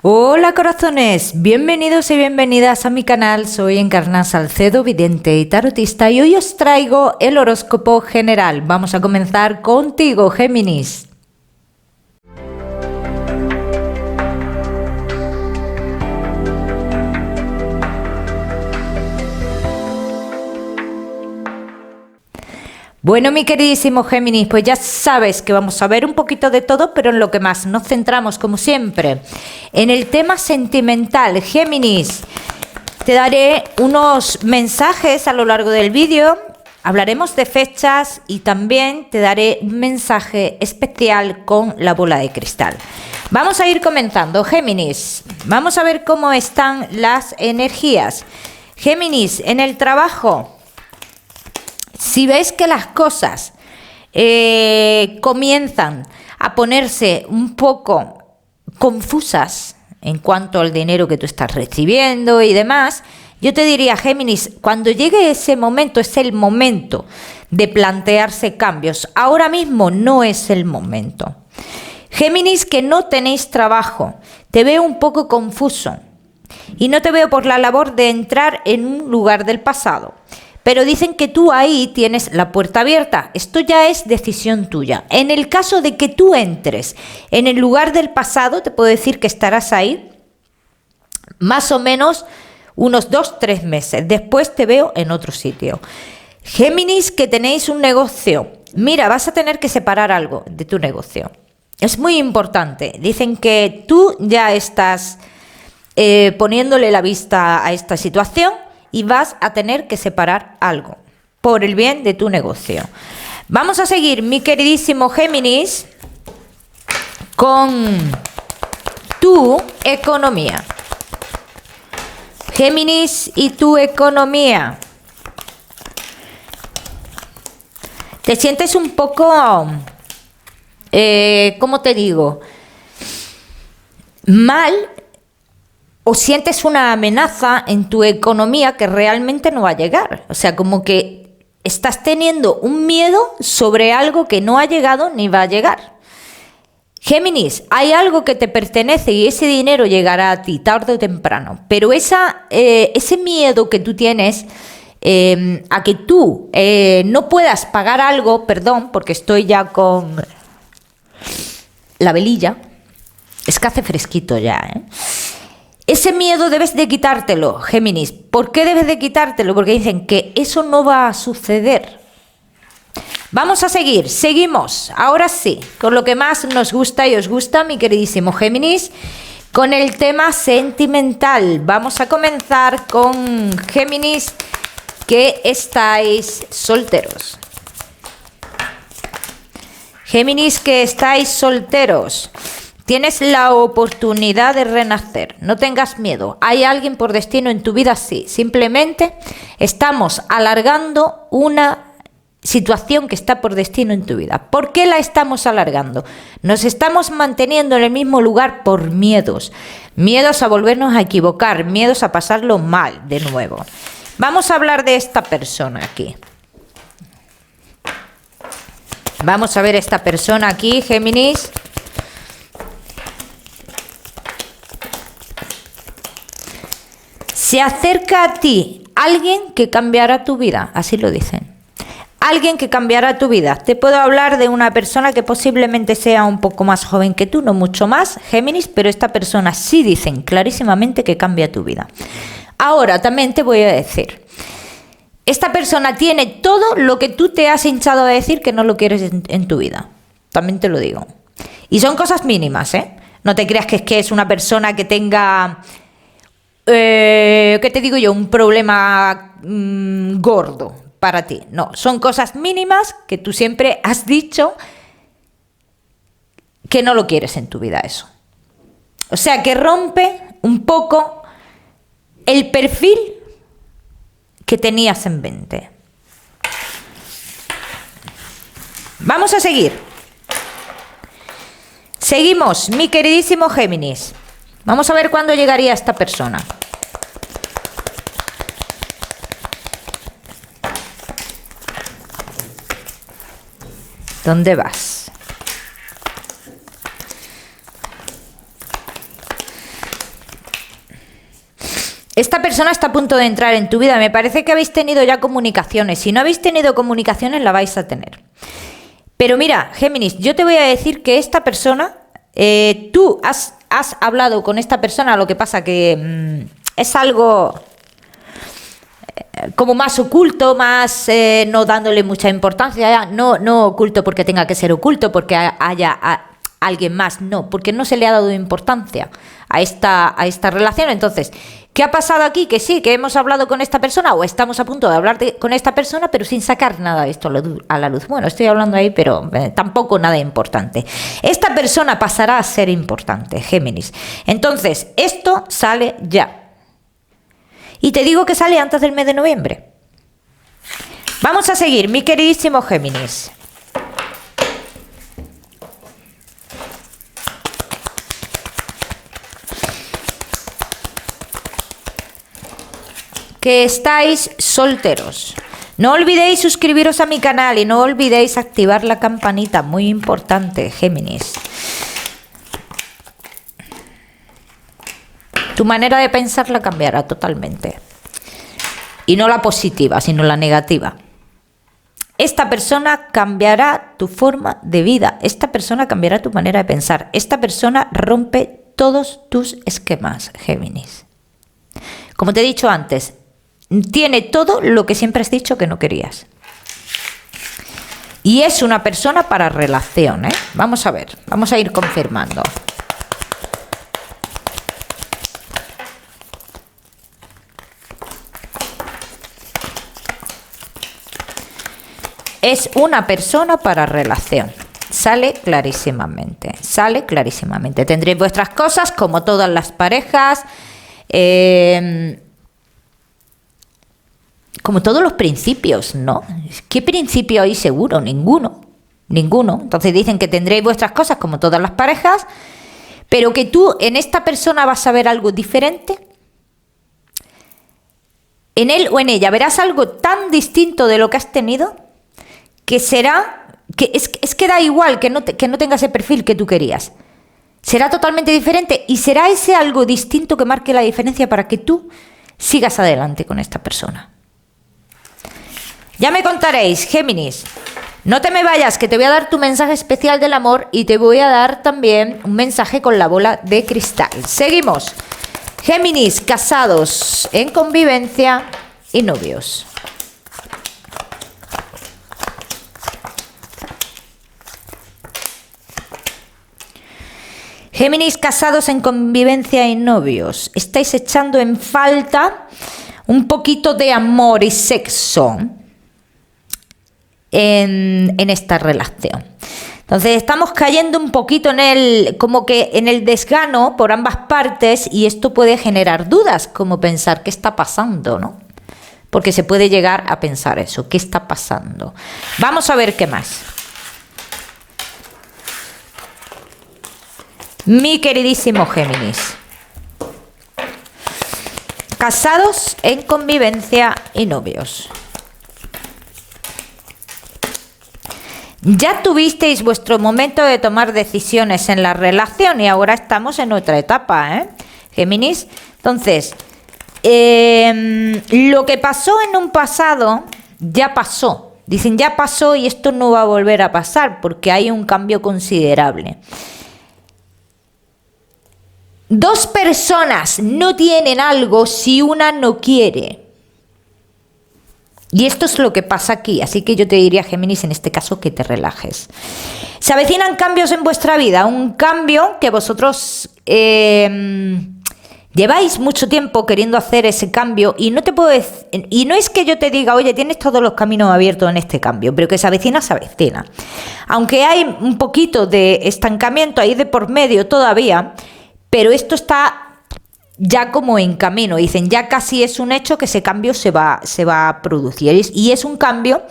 Hola corazones, bienvenidos y bienvenidas a mi canal. Soy Encarna Salcedo, vidente y tarotista, y hoy os traigo el horóscopo general. Vamos a comenzar contigo, Géminis. Bueno, mi queridísimo Géminis, pues ya sabes que vamos a ver un poquito de todo, pero en lo que más nos centramos, como siempre, en el tema sentimental. Géminis, te daré unos mensajes a lo largo del vídeo, hablaremos de fechas y también te daré un mensaje especial con la bola de cristal. Vamos a ir comenzando, Géminis. Vamos a ver cómo están las energías. Géminis, en el trabajo. Si veis que las cosas comienzan a ponerse un poco confusas en cuanto al dinero que tú estás recibiendo y demás, yo te diría, Géminis, cuando llegue ese momento, es el momento de plantearse cambios. Ahora mismo no es el momento. Géminis, que no tenéis trabajo, te veo un poco confuso y no te veo por la labor de entrar en un lugar del pasado. Pero dicen que tú ahí tienes la puerta abierta. Esto ya es decisión tuya. En el caso de que tú entres en el lugar del pasado, te puedo decir que estarás ahí más o menos unos 2-3 meses. Después te veo en otro sitio. Géminis, que tenéis un negocio. Mira, vas a tener que separar algo de tu negocio. Es muy importante. Dicen que tú ya estás poniéndole la vista a esta situación y vas a tener que separar algo por el bien de tu negocio. Vamos a seguir, mi queridísimo Géminis, con tu economía. Géminis y tu economía. Te sientes un poco, ¿cómo te digo? Mal. O sientes una amenaza en tu economía que realmente no va a llegar. O sea, como que estás teniendo un miedo sobre algo que no ha llegado ni va a llegar. Géminis, hay algo que te pertenece y ese dinero llegará a ti tarde o temprano. Pero ese miedo que tú tienes a que tú no puedas pagar algo, perdón, porque estoy ya con la velilla. Es que hace fresquito ya, ¿eh? Ese miedo debes de quitártelo, Géminis. ¿Por qué debes de quitártelo? Porque dicen que eso no va a suceder. Vamos a seguir, seguimos. Ahora sí, con lo que más nos gusta y os gusta, mi queridísimo Géminis, con el tema sentimental. Vamos a comenzar con Géminis, que estáis solteros. Géminis, que estáis solteros. Tienes la oportunidad de renacer, no tengas miedo. ¿Hay alguien por destino en tu vida? Sí, simplemente estamos alargando una situación que está por destino en tu vida. ¿Por qué la estamos alargando? Nos estamos manteniendo en el mismo lugar por miedos. Miedos a volvernos a equivocar, miedos a pasarlo mal de nuevo. Vamos a hablar de esta persona aquí. Vamos a ver esta persona aquí, Géminis. Se acerca a ti alguien que cambiará tu vida, así lo dicen. Alguien que cambiará tu vida. Te puedo hablar de una persona que posiblemente sea un poco más joven que tú, no mucho más, Géminis, pero esta persona sí dicen clarísimamente que cambia tu vida. Ahora también te voy a decir, esta persona tiene todo lo que tú te has hinchado a decir que no lo quieres en tu vida. También te lo digo. Y son cosas mínimas, ¿eh? No te creas que es una persona que tenga... ¿qué te digo yo? Un problema gordo para ti. No, son cosas mínimas que tú siempre has dicho que no lo quieres en tu vida, eso. O sea, que rompe un poco el perfil que tenías en mente. Vamos a seguir. Seguimos, mi queridísimo Géminis. Vamos a ver cuándo llegaría esta persona. ¿Dónde vas? Esta persona está a punto de entrar en tu vida. Me parece que habéis tenido ya comunicaciones. Si no habéis tenido comunicaciones, la vais a tener. Pero mira, Géminis, yo te voy a decir que esta persona, tú has hablado con esta persona, lo que pasa que es algo como más oculto, más no dándole mucha importancia, no oculto porque tenga que ser oculto, porque haya alguien más, no, porque no se le ha dado importancia a esta relación. Entonces, ¿qué ha pasado aquí? Que sí, que hemos hablado con esta persona o estamos a punto de hablar con esta persona, pero sin sacar nada de esto a la luz. Bueno, estoy hablando ahí, pero tampoco nada importante. Esta persona pasará a ser importante, Géminis. Entonces, esto sale ya. Y te digo que sale antes del mes de noviembre. Vamos a seguir, mi queridísimo Géminis. Que estáis solteros. No olvidéis suscribiros a mi canal y no olvidéis activar la campanita, muy importante, Géminis. Tu manera de pensar la cambiará totalmente. Y no la positiva, sino la negativa. Esta persona cambiará tu forma de vida. Esta persona cambiará tu manera de pensar. Esta persona rompe todos tus esquemas, Géminis. Como te he dicho antes, tiene todo lo que siempre has dicho que no querías. Y es una persona para relación, ¿eh? Vamos a ver, vamos a ir confirmando. Es una persona para relación. Sale clarísimamente. Sale clarísimamente. Tendréis vuestras cosas como todas las parejas. Como todos los principios, ¿no? ¿Qué principio hay seguro? Ninguno. Ninguno. Entonces dicen que tendréis vuestras cosas como todas las parejas, pero que tú en esta persona vas a ver algo diferente. En él o en ella verás algo tan distinto de lo que has tenido que será, que es que da igual que no tenga ese perfil que tú querías. Será totalmente diferente y será ese algo distinto que marque la diferencia para que tú sigas adelante con esta persona. Ya me contaréis, Géminis. No te me vayas, que te voy a dar tu mensaje especial del amor y te voy a dar también un mensaje con la bola de cristal. Seguimos. Géminis, casados, en convivencia y novios. Géminis, casados en convivencia y novios. Estáis echando en falta un poquito de amor y sexo en esta relación. Entonces estamos cayendo un poquito como que en el desgano por ambas partes, y esto puede generar dudas, como pensar qué está pasando, ¿no? Porque se puede llegar a pensar eso, ¿qué está pasando? Vamos a ver qué más. Mi queridísimo Géminis. Casados en convivencia y novios. Ya tuvisteis vuestro momento de tomar decisiones en la relación y ahora estamos en otra etapa, ¿eh? Géminis. Entonces, lo que pasó en un pasado ya pasó. Dicen ya pasó y esto no va a volver a pasar porque hay un cambio considerable. Dos personas no tienen algo si una no quiere. Y esto es lo que pasa aquí. Así que yo te diría, Géminis, en este caso, que te relajes. Se avecinan cambios en vuestra vida. Un cambio que vosotros lleváis mucho tiempo queriendo hacer ese cambio. Y no es que yo te diga, oye, tienes todos los caminos abiertos en este cambio. Pero que se avecina, se avecina. Aunque hay un poquito de estancamiento ahí de por medio todavía. Pero esto está ya como en camino. Dicen, ya casi es un hecho que ese cambio se va a producir. Y es un cambio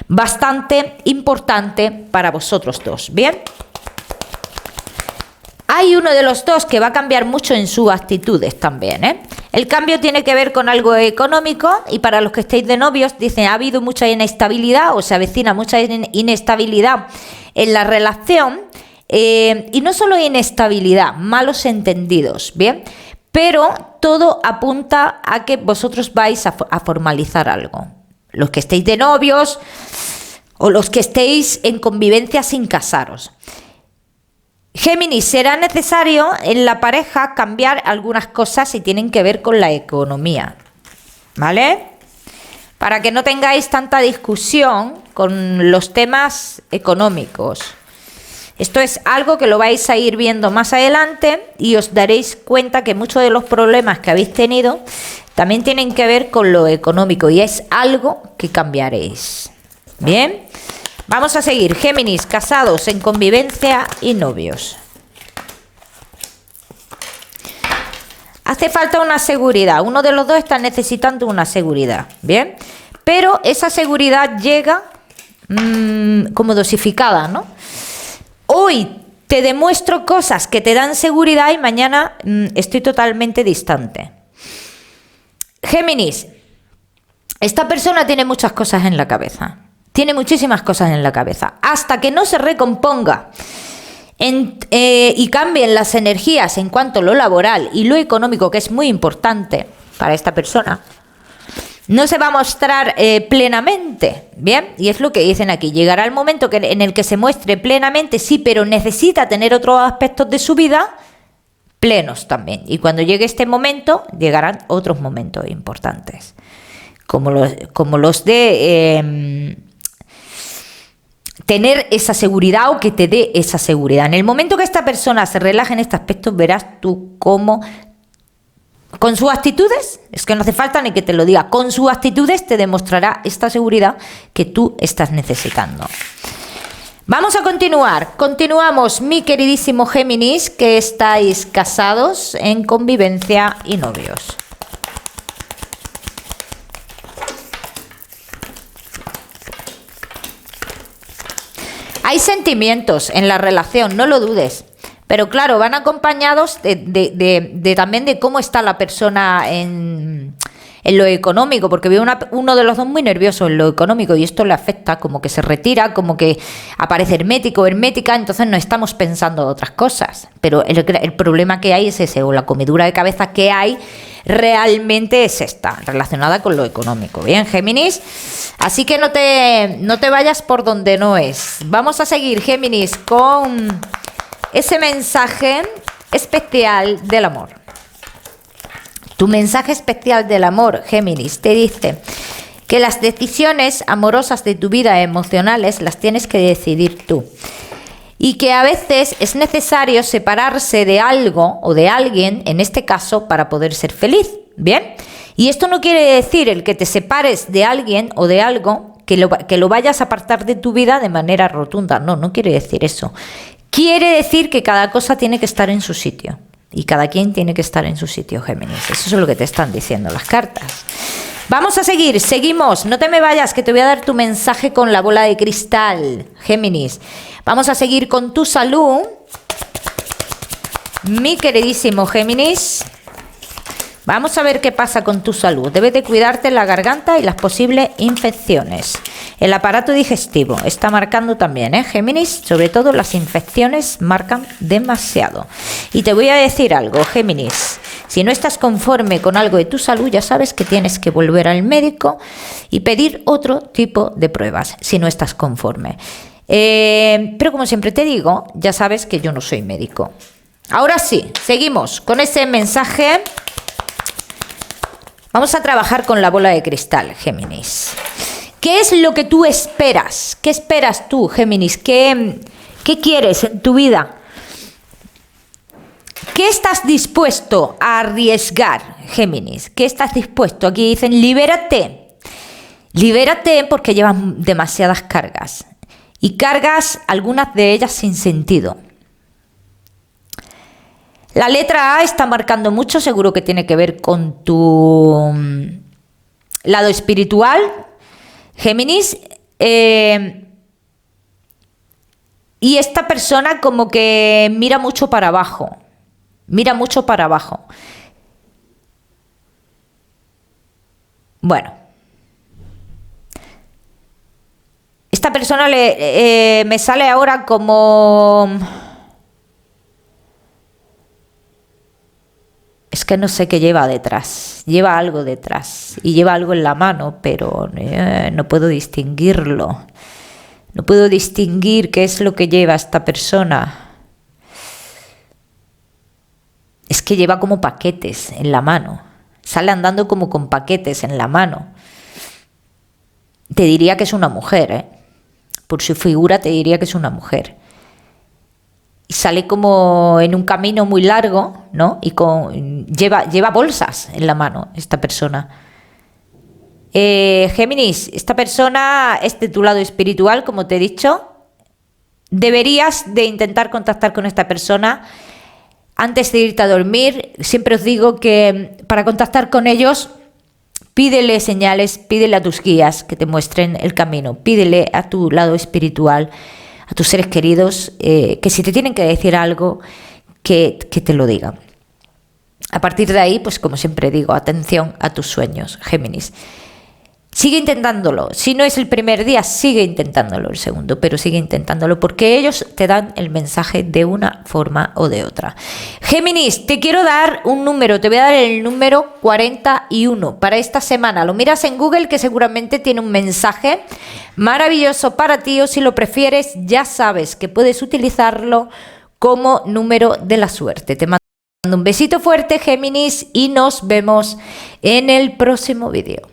bastante importante para vosotros dos. ¿Bien? Hay uno de los dos que va a cambiar mucho en sus actitudes también, ¿eh? El cambio tiene que ver con algo económico y para los que estéis de novios, dicen, ha habido mucha inestabilidad o se avecina mucha inestabilidad en la relación. Y no solo inestabilidad, malos entendidos, ¿bien? pero todo apunta a que vosotros vais a formalizar algo. Los que estéis de novios o los que estéis en convivencia sin casaros. Géminis, será necesario en la pareja cambiar algunas cosas y tienen que ver con la economía, ¿vale? Para que no tengáis tanta discusión con los temas económicos. Esto es algo que lo vais a ir viendo más adelante y os daréis cuenta que muchos de los problemas que habéis tenido también tienen que ver con lo económico y es algo que cambiaréis. Bien. Vamos a seguir. Géminis, casados, en convivencia y novios. Hace falta una seguridad. Uno de los dos está necesitando una seguridad. Bien. Pero esa seguridad llega como dosificada, ¿no? Hoy te demuestro cosas que te dan seguridad y mañana estoy totalmente distante. Géminis, esta persona tiene muchas cosas en la cabeza. Tiene muchísimas cosas en la cabeza. Hasta que no se recomponga y cambien las energías en cuanto a lo laboral y lo económico, que es muy importante para esta persona, no se va a mostrar plenamente. Bien, y es lo que dicen aquí. Llegará el momento en el que se muestre plenamente, sí, pero necesita tener otros aspectos de su vida plenos también. Y cuando llegue este momento, llegarán otros momentos importantes. Como los de tener esa seguridad o que te dé esa seguridad. En el momento que esta persona se relaje en este aspecto, verás tú cómo, con sus actitudes, es que no hace falta ni que te lo diga, con sus actitudes te demostrará esta seguridad que tú estás necesitando. Vamos a continuar. Continuamos, mi queridísimo Géminis, que estáis casados en convivencia y novios. Hay sentimientos en la relación, no lo dudes. Pero claro, van acompañados también de cómo está la persona en lo económico, porque veo uno de los dos muy nervioso en lo económico y esto le afecta, como que se retira, como que aparece hermético o hermética, entonces no estamos pensando otras cosas. Pero el problema que hay es ese, o la comedura de cabeza que hay realmente es esta, relacionada con lo económico. Bien, Géminis. Así que no te vayas por donde no es. Vamos a seguir, Géminis, con ese mensaje especial del amor. Tu mensaje especial del amor, Géminis, te dice que las decisiones amorosas de tu vida emocionales las tienes que decidir tú. Y que a veces es necesario separarse de algo o de alguien, en este caso, para poder ser feliz. ¿Bien? Y esto no quiere decir el que te separes de alguien o de algo, que lo vayas a apartar de tu vida de manera rotunda. No quiere decir eso. Quiere decir que cada cosa tiene que estar en su sitio. Y cada quien tiene que estar en su sitio, Géminis. Eso es lo que te están diciendo las cartas. Vamos a seguir, seguimos. No te me vayas, que te voy a dar tu mensaje con la bola de cristal, Géminis. Vamos a seguir con tu salud, mi queridísimo Géminis. Vamos a ver qué pasa con tu salud. Debes de cuidarte la garganta y las posibles infecciones. El aparato digestivo está marcando también, Géminis. Sobre todo las infecciones marcan demasiado. Y te voy a decir algo, Géminis. Si no estás conforme con algo de tu salud, ya sabes que tienes que volver al médico y pedir otro tipo de pruebas, si no estás conforme. Pero como siempre te digo, ya sabes que yo no soy médico. Ahora sí, seguimos con ese mensaje. Vamos a trabajar con la bola de cristal, Géminis. ¿Qué es lo que tú esperas? ¿Qué esperas tú, Géminis? ¿Qué quieres en tu vida? ¿Qué estás dispuesto a arriesgar, Géminis? ¿Qué estás dispuesto? Aquí dicen, libérate. Libérate porque llevas demasiadas cargas. Y cargas, algunas de ellas sin sentido. La letra A está marcando mucho, seguro que tiene que ver con tu lado espiritual, Géminis. Y esta persona como que mira mucho para abajo. Mira mucho para abajo. Bueno. Esta persona me sale ahora como... Es que no sé qué lleva detrás. Lleva algo detrás y lleva algo en la mano, pero no puedo distinguirlo. No puedo distinguir qué es lo que lleva esta persona. Es que lleva como paquetes en la mano. Sale andando como con paquetes en la mano. Te diría que es una mujer, ¿eh? Por su figura te diría que es una mujer. Y sale como en un camino muy largo, ¿no? Y lleva bolsas en la mano esta persona. Géminis, esta persona es de tu lado espiritual, como te he dicho. Deberías de intentar contactar con esta persona antes de irte a dormir. Siempre os digo que para contactar con ellos, pídele señales, pídele a tus guías que te muestren el camino, pídele a tu lado espiritual, a tus seres queridos, que si te tienen que decir algo, que te lo digan. A partir de ahí, pues como siempre digo, atención a tus sueños, Géminis. Sigue intentándolo. Si no es el primer día, sigue intentándolo el segundo, pero sigue intentándolo porque ellos te dan el mensaje de una forma o de otra. Géminis, te quiero dar un número, te voy a dar el número 41 para esta semana. Lo miras en Google, que seguramente tiene un mensaje maravilloso para ti, o si lo prefieres, ya sabes que puedes utilizarlo como número de la suerte. Te mando un besito fuerte, Géminis, y nos vemos en el próximo vídeo.